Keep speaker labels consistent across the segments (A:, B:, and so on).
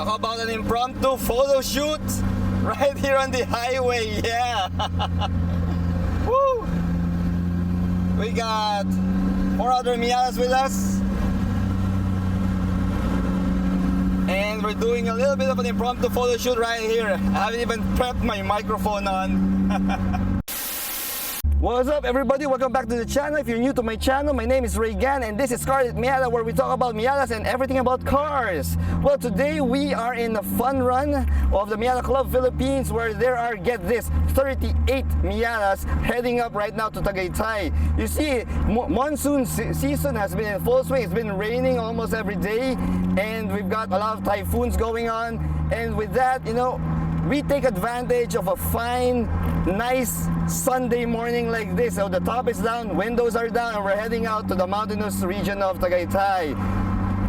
A: Talk about an impromptu photo shoot right here on the highway. Yeah. Woo! We got 4 other Miatas with us. And we're doing a little bit of an impromptu photo shoot right here. I haven't even prepped my microphone on. What's up, everybody? Welcome back to the channel. If you're new to my channel, my name is Regan and this is Scarlet Miata, where we talk about Miatas and everything about cars. Well, today we are in the fun run of the Miata Club Philippines, where there are, get this, 38 Miatas heading up right now to Tagaytay. You see, monsoon season has been in full swing. It's been raining almost every day and we've got a lot of typhoons going on. And with that, you know, we take advantage of a fine, nice Sunday morning like this. So the top is down, windows are down, and we're heading out to the mountainous region of Tagaytay.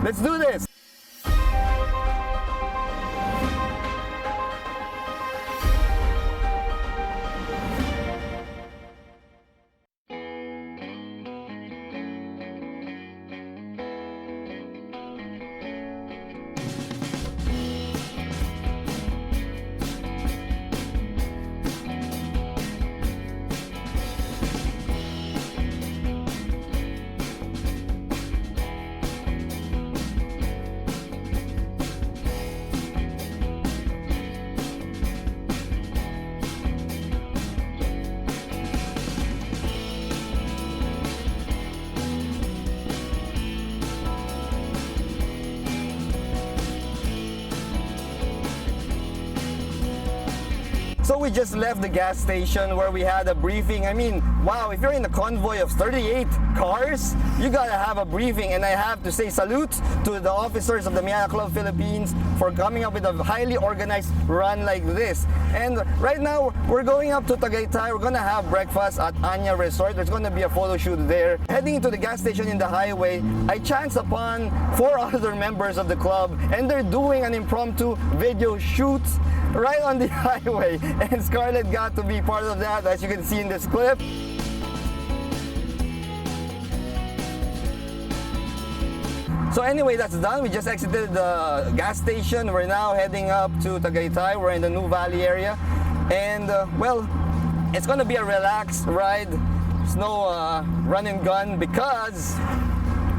A: Let's do this! So we just left the gas station where we had a briefing. I mean, wow, if you're in a convoy of 38 cars, you gotta have a briefing. And I have to say salute to the officers of the Miata Club Philippines for coming up with a highly organized run like this. And right now, we're going up to Tagaytay. We're gonna have breakfast at Anya Resort. There's gonna be a photo shoot there. Heading into the gas station in the highway, I chanced upon 4 other members of the club, and they're doing an impromptu video shoot right on the highway, and Scarlett got to be part of that, as you can see in this clip. So anyway, that's done. We just exited the gas station. We're now heading up to Tagaytay. We're in the New Valley area, and well, it's gonna be a relaxed ride. There's no run and gun because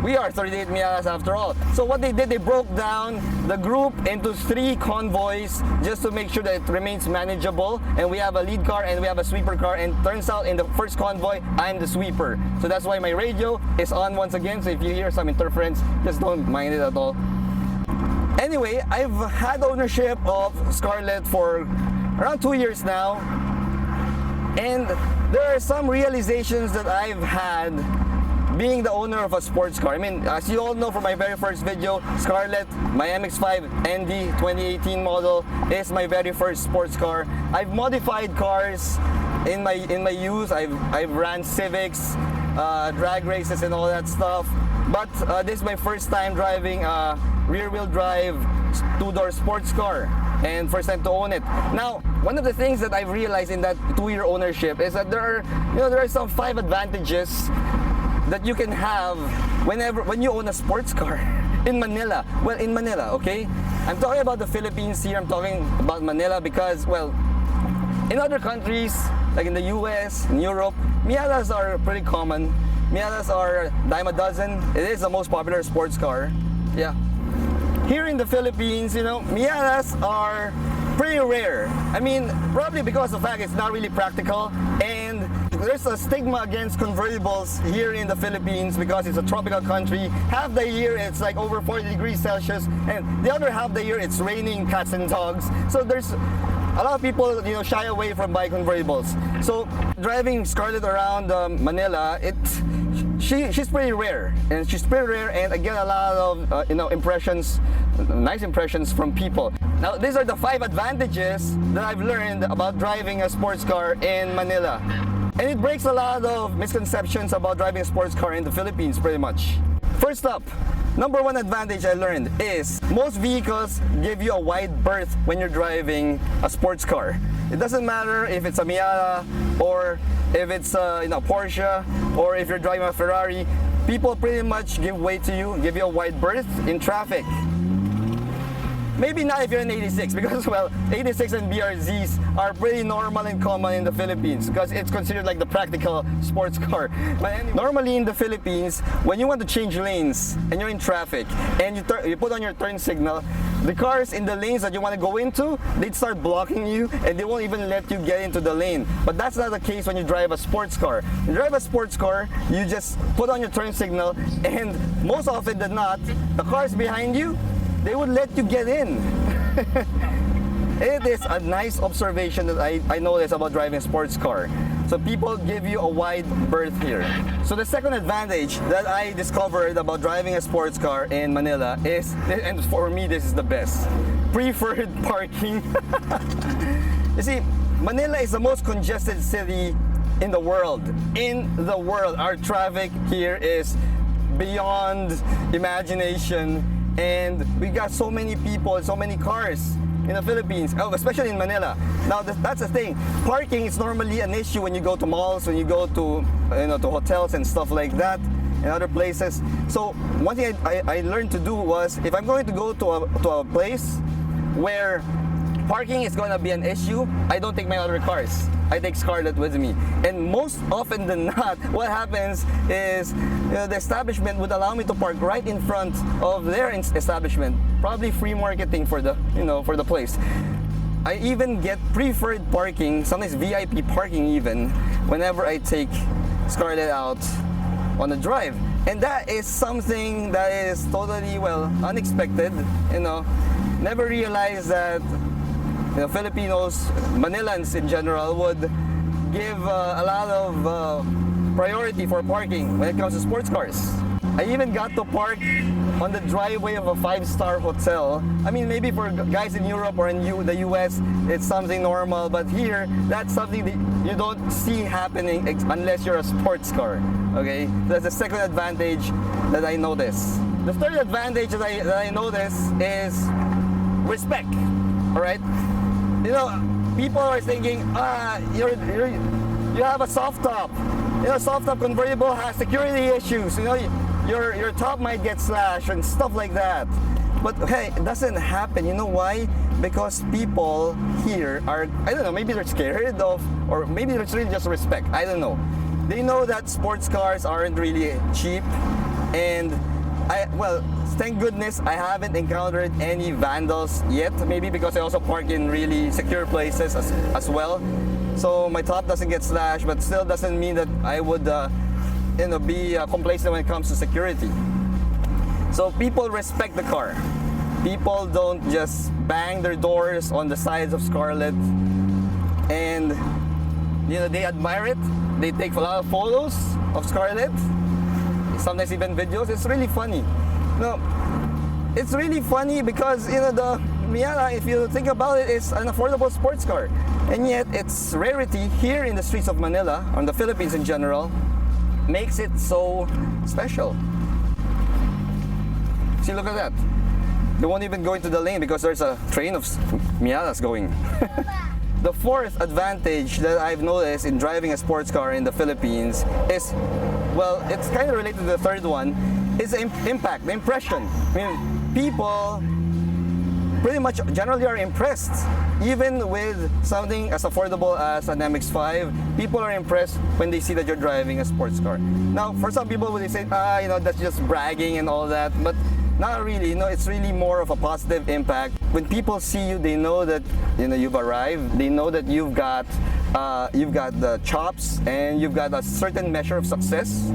A: we are 38 Miatas after all. So what they did, they broke down the group into 3 convoys just to make sure that it remains manageable. And we have a lead car and we have a sweeper car. And turns out in the first convoy, I'm the sweeper. So that's why my radio is on once again. So if you hear some interference, just don't mind it at all. Anyway, I've had ownership of Scarlett for around 2 years now. And there are some realizations that I've had being the owner of a sports car. I mean, as you all know from my very first video, Scarlett, my MX-5 ND 2018 model, is my very first sports car. I've modified cars in my youth. I've ran Civics, drag races and all that stuff. But this is my first time driving a rear-wheel drive 2-door sports car, and first time to own it. Now, one of the things that I've realized in that 2-year ownership is that there are some 5 advantages that you can have when you own a sports car in Manila. Well, in Manila, okay? I'm talking about the Philippines here. I'm talking about Manila because, well, in other countries, like in the US, in Europe, Miatas are pretty common. Miatas are dime a dozen. It is the most popular sports car. Yeah. Here in the Philippines, you know, Miatas are pretty rare. I mean, probably because of the fact it's not really practical, and there's a stigma against convertibles here in the Philippines because it's a tropical country. Half the year it's like over 40 degrees Celsius, and the other half the year it's raining cats and dogs. So there's a lot of people, you know, shy away from buying convertibles. So driving Scarlett around Manila, she's pretty rare, and I get a lot of you know, impressions, nice impressions from people. Now, these are the 5 advantages that I've learned about driving a sports car in Manila. And it breaks a lot of misconceptions about driving a sports car in the Philippines, pretty much. First up, number 1 advantage I learned is most vehicles give you a wide berth when you're driving a sports car. It doesn't matter if it's a Miata or if it's a Porsche or if you're driving a Ferrari. People pretty much give way to you, give you a wide berth in traffic. Maybe not if you're an 86, because well, 86 and BRZs are pretty normal and common in the Philippines because it's considered like the practical sports car. But anyway, normally in the Philippines, when you want to change lanes and you're in traffic and you put on your turn signal, the cars in the lanes that you want to go into, they'd start blocking you and they won't even let you get into the lane. But that's not the case when you drive a sports car. When you drive a sports car, you just put on your turn signal, and most often than not, the cars behind you, they would let you get in. It is a nice observation that I noticed about driving a sports car. So people give you a wide berth here. So the second advantage that I discovered about driving a sports car in Manila is, and for me this is the best, preferred parking. You see, Manila is the most congested city in the world. In the world, our traffic here is beyond imagination. And we got so many people, so many cars in the Philippines, especially in Manila. Now that's the thing. Parking is normally an issue when you go to malls, when you go to to hotels and stuff like that, and other places. So one thing I learned to do was, if I'm going to go to a place where parking is going to be an issue, I don't take my other cars. I take Scarlett with me. And most often than not, what happens is the establishment would allow me to park right in front of their establishment. Probably free marketing for the for the place. I even get preferred parking, sometimes VIP parking even, whenever I take Scarlett out on a drive. And that is something that is totally, well, unexpected. Never realized that Filipinos, Manilans in general, would give a lot of priority for parking when it comes to sports cars. I even got to park on the driveway of a 5-star hotel. I mean, maybe for guys in Europe or in the US, it's something normal, but here, that's something that you don't see happening unless you're a sports car, okay? That's the second advantage that I notice. The third advantage that I notice is respect, all right? People are thinking, you have a soft top. Soft top convertible has security issues. Your top might get slashed and stuff like that. But hey, it doesn't happen. You know why? Because people here are, I don't know, maybe they're scared of, or maybe it's really just respect. I don't know. They know that sports cars aren't really cheap, and thank goodness I haven't encountered any vandals yet. Maybe because I also park in really secure places as well. So my top doesn't get slashed, but still doesn't mean that I would be complacent when it comes to security. So people respect the car. People don't just bang their doors on the sides of Scarlett, and they admire it. They take a lot of photos of Scarlett, sometimes even videos. It's really funny. It's really funny because the Miata, if you think about it, is an affordable sports car, and yet its rarity here in the streets of Manila, or in the Philippines in general, makes it so special. See, look at that. They won't even go into the lane because there's a train of Miatas going. The fourth advantage that I've noticed in driving a sports car in the Philippines is, well, it's kind of related to the third one, is the impact, the impression. I mean, people pretty much generally are impressed. Even with something as affordable as an MX-5, people are impressed when they see that you're driving a sports car. Now, for some people, they say, that's just bragging and all that, but not really. It's really more of a positive impact. When people see you, they know that you've arrived. They know that you've got the chops and you've got a certain measure of success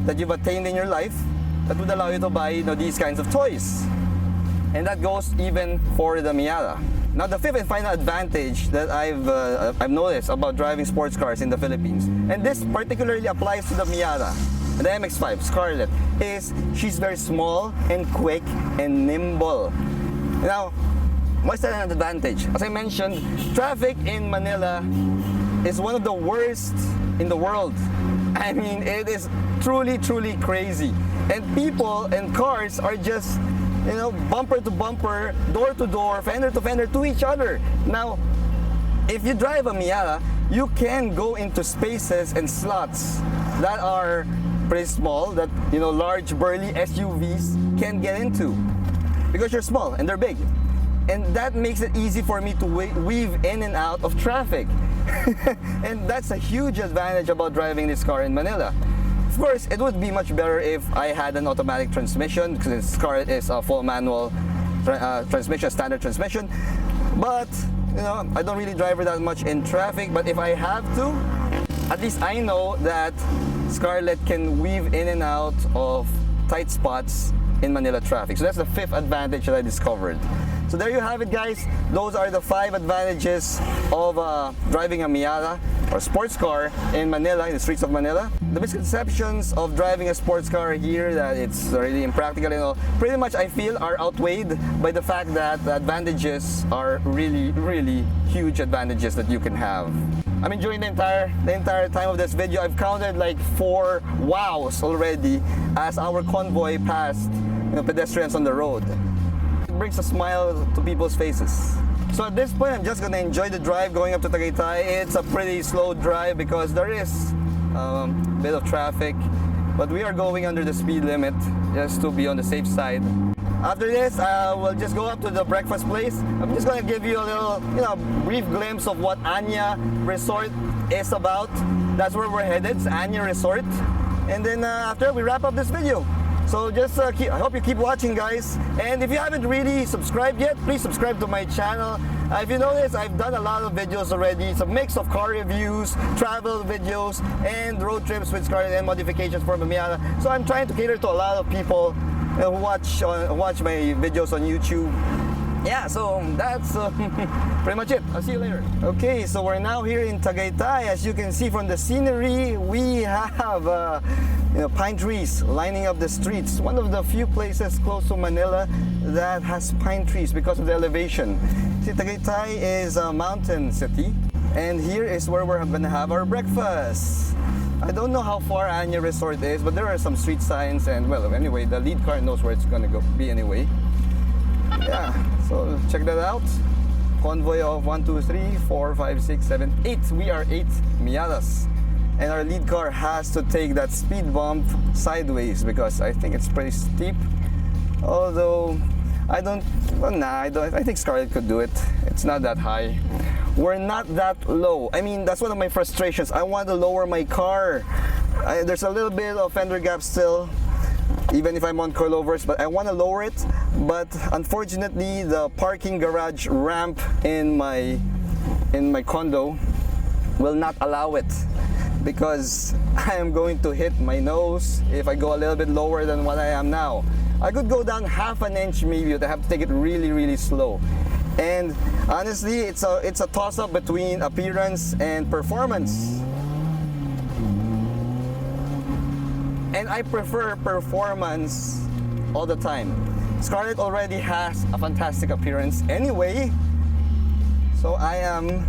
A: that you've attained in your life that would allow you to buy these kinds of toys. And that goes even for the Miata. Now, the fifth and final advantage that I've noticed about driving sports cars in the Philippines, and this particularly applies to the Miata, the MX-5 Scarlett, is she's very small and quick and nimble. Now, what's that an advantage? As I mentioned, traffic in Manila is one of the worst in the world. I mean, it is truly, truly crazy. And people and cars are just bumper to bumper, door to door, fender to fender to each other. Now, if you drive a Miata, you can go into spaces and slots that are pretty small, that large burly SUVs can get into, because you're small and they're big. and that makes it easy for me to weave in and out of traffic. And that's a huge advantage about driving this car in Manila. Of course, it would be much better if I had an automatic transmission, because this car is a full manual transmission, standard transmission. But you know, I don't really drive her that much in traffic. But if I have to, at least I know that Scarlett can weave in and out of tight spots in Manila traffic. So that's the 5th advantage that I discovered. So there you have it, guys. Those are the 5 advantages of driving a Miata or sports car in Manila, in the streets of Manila. The misconceptions of driving a sports car here, that it's really impractical and all, pretty much I feel are outweighed by the fact that the advantages are really, really huge advantages that you can have. I mean, during the entire time of this video, I've counted like 4 wows already as our convoy passed, you know, pedestrians on the road. It brings a smile to people's faces. So at this point, I'm just gonna enjoy the drive going up to Tagaytay. It's a pretty slow drive because there is a bit of traffic, but we are going under the speed limit just to be on the safe side. After this, we'll just go up to the breakfast place. I'm just gonna give you a little, you know, brief glimpse of what Anya Resort is about. That's where we're headed, it's Anya Resort. And then after, we wrap up this video. So just I hope you keep watching, guys. And if you haven't really subscribed yet, please subscribe to my channel. If you notice, I've done a lot of videos already. It's a mix of car reviews, travel videos, and road trips with Scarlett and modifications for Miata. So I'm trying to cater to a lot of people who watch my videos on YouTube. Yeah, so that's pretty much it. I'll see you later. Okay, so we're now here in Tagaytay. As you can see from the scenery, we have you know, pine trees lining up the streets. One of the few places close to Manila that has pine trees because of the elevation. See, Tagaytay is a mountain city, and here is where we're gonna have our breakfast. I don't know how far Anya Resort is, but there are some street signs, and well, anyway, the lead car knows where it's gonna be anyway. Yeah, so check that out. Convoy of 1, 2, 3, 4, 5, 6, 7, 8. We are 8 Miatas. And our lead car has to take that speed bump sideways because I think it's pretty steep. Although, I think Scarlett could do it. It's not that high. We're not that low. I mean, that's one of my frustrations. I want to lower my car. There's a little bit of fender gap still, even if I'm on coilovers, but I want to lower it. But unfortunately, the parking garage ramp in my condo will not allow it, because I am going to hit my nose if I go a little bit lower than what I am now. I could go down half an inch maybe, but I have to take it really, really slow. And honestly, it's a toss-up between appearance and performance. And I prefer performance all the time. Scarlett already has a fantastic appearance anyway, so I am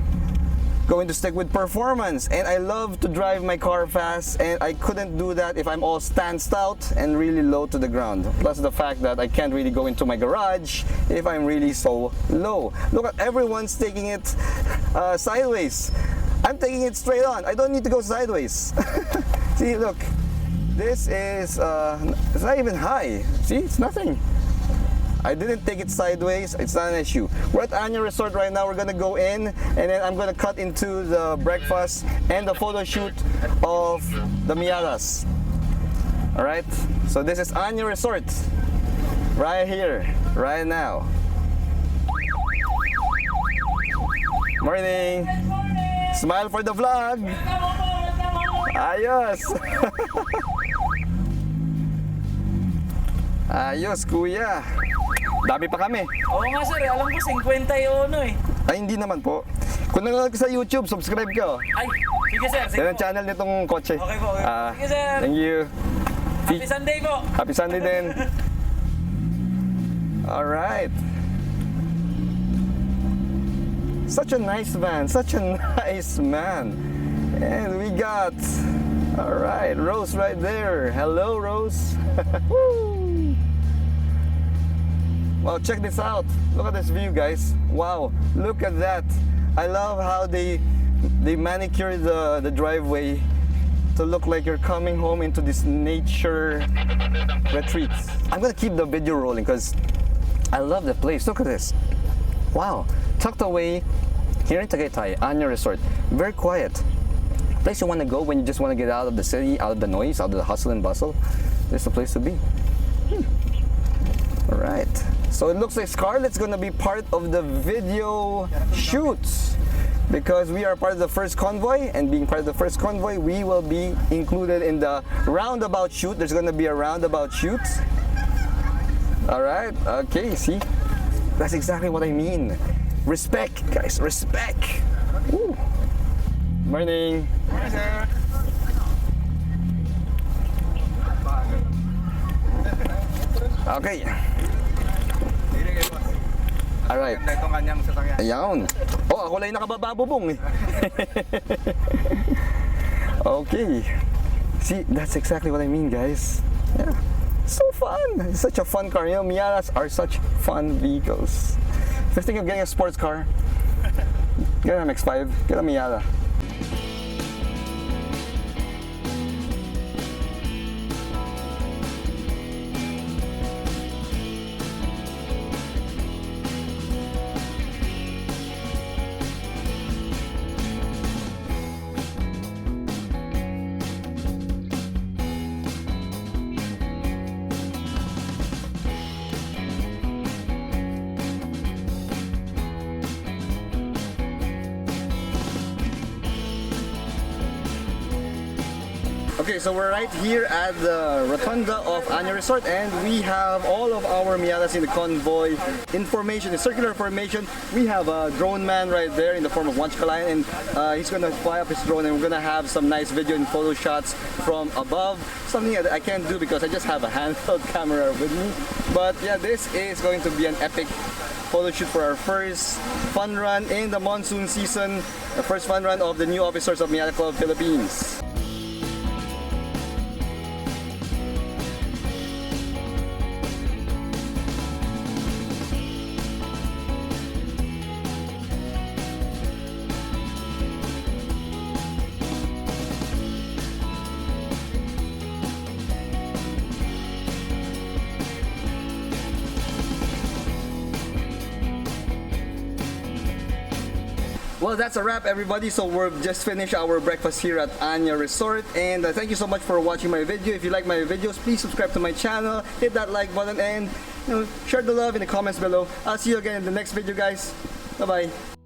A: going to stick with performance. And I love to drive my car fast, and I couldn't do that if I'm all stanced out and really low to the ground. Plus the fact that I can't really go into my garage if I'm really so low. Look at everyone's taking it sideways. I'm taking it straight on. I don't need to go sideways. See, look. This is, it's not even high. See, it's nothing. I didn't take it sideways, it's not an issue. We're at Anya Resort right now. We're gonna go in, and then I'm gonna cut into the breakfast and the photo shoot of the Miatas. All right, so this is Anya Resort, right here, right now. Morning.
B: Good morning.
A: Smile for the vlog. Ayos. Ayos, kuya. Dami pa kami.
B: Oo nga sir, alam ko 51 eh.
A: Ay, hindi naman po. Kung nanonood ka sa YouTube, subscribe ka.
B: Ay, sige sir, sige
A: Yan ang
B: po.
A: channel nitong kotse.
B: Okay po, okay po. Sige sir.
A: Thank you.
B: Happy Sunday po.
A: Happy Sunday din. Alright. Such a nice man. Such a nice man. And we got, alright, Rose right there. Hello, Rose. Woo. Well, check this out. Look at this view, guys. Wow, look at that. I love how they manicure the driveway to look like you're coming home into this nature retreat. I'm gonna keep the video rolling because I love the place. Look at this. Wow, tucked away here in Tagaytay, Anya Resort. Very quiet. Place you want to go when you just want to get out of the city, out of the noise, out of the hustle and bustle. This is the place to be. All right. So it looks like Scarlett's gonna be part of the video shoots because we are part of the first convoy, and being part of the first convoy, we will be included in the roundabout shoot. There's gonna be a roundabout shoot. All right. Okay. See, that's exactly what I mean. Respect, guys. Respect. Woo. Morning.
C: Morning, sir.
A: Okay. Alright.
C: Ganda itong kanyang sasakyan.
A: Ayan. Oh, ako lang yung nakabababubong eh. Okay. See, that's exactly what I mean, guys. Yeah. So fun. It's such a fun car. You know, Miatas are such fun vehicles. If you're thinking of getting a sports car, get an MX-5, get a Miata. Okay, so we're right here at the rotunda of Anya Resort, and we have all of our Miatas in the convoy information, the circular information. We have a drone man right there in the form of Wanchkalayan, and he's gonna fly up his drone, and we're gonna have some nice video and photo shots from above. Something that I can't do because I just have a handheld camera with me. But yeah, this is going to be an epic photo shoot for our first fun run in the monsoon season, the first fun run of the new officers of Miata Club Philippines. Well, that's a wrap, everybody. So we've just finished our breakfast here at Anya Resort, and thank you so much for watching my video. If you like my videos, please subscribe to my channel, hit that like button, and share the love in the comments below. I'll see you again in the next video, guys. Bye bye.